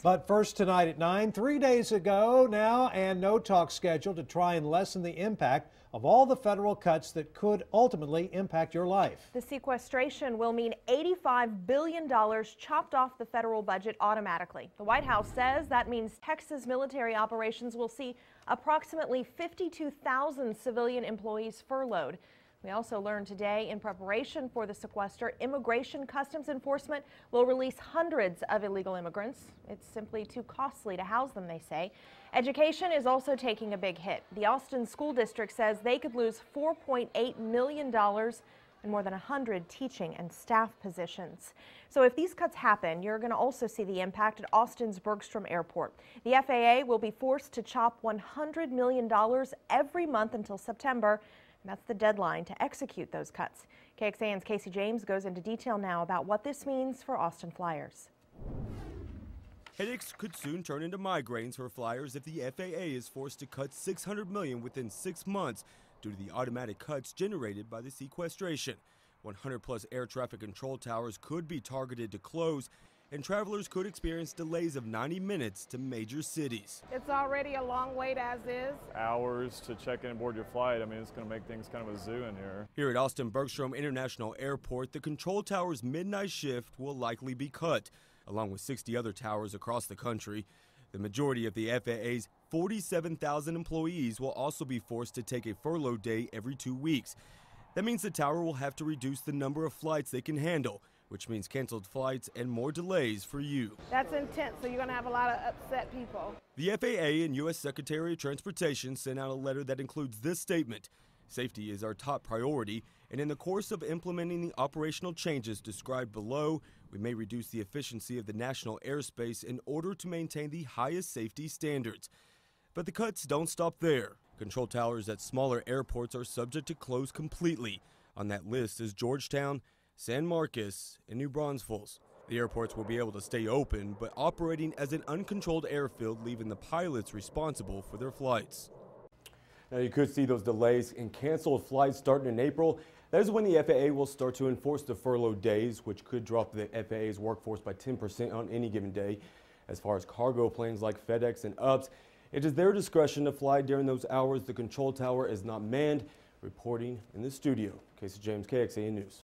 But first tonight at 9, 3 days ago now, and no talk scheduled to try and lessen the impact of all the federal cuts that could ultimately impact your life. The sequestration will mean $85 billion chopped off the federal budget automatically. The White House says that means Texas military operations will see approximately 52,000 civilian employees furloughed. We also learned today, in preparation for the sequester, Immigration Customs Enforcement will release hundreds of illegal immigrants. It's simply too costly to house them, they say. Education is also taking a big hit. The Austin School District says they could lose $4.8 million and more than 100 teaching and staff positions. So if these cuts happen, you're going to also see the impact at Austin's Bergstrom Airport. The FAA will be forced to chop $100 million every month until September. And that's the deadline to execute those cuts. KXAN's Casey James goes into detail now about what this means for Austin Flyers. Headaches could soon turn into migraines for Flyers if the FAA is forced to cut $600 million within 6 months due to the automatic cuts generated by the sequestration. 100-plus air traffic control towers could be targeted to close, and travelers could experience delays of 90 minutes to major cities. It's already a long wait as is. Hours to check in and board your flight. I mean, it's going to make things kind of a zoo in here. Here at Austin Bergstrom International Airport, the control tower's midnight shift will likely be cut, along with 60 other towers across the country. The majority of the FAA's 47,000 employees will also be forced to take a furlough day every 2 weeks. That means the tower will have to reduce the number of flights they can handle, which means canceled flights and more delays for you. That's intense, so you're going to have a lot of upset people. The FAA and U.S. Secretary of Transportation sent out a letter that includes this statement: safety is our top priority, and in the course of implementing the operational changes described below, we may reduce the efficiency of the national airspace in order to maintain the highest safety standards. But the cuts don't stop there. Control towers at smaller airports are subject to close completely. On that list is Georgetown, San Marcos, and New Braunfels. The airports will be able to stay open, but operating as an uncontrolled airfield, leaving the pilots responsible for their flights. Now you could see those delays in canceled flights starting in April. That is when the FAA will start to enforce the furlough days, which could drop the FAA's workforce by 10% on any given day. As far as cargo planes like FedEx and UPS, it is their discretion to fly during those hours the control tower is not manned. Reporting in the studio, Casey James, KXAN News.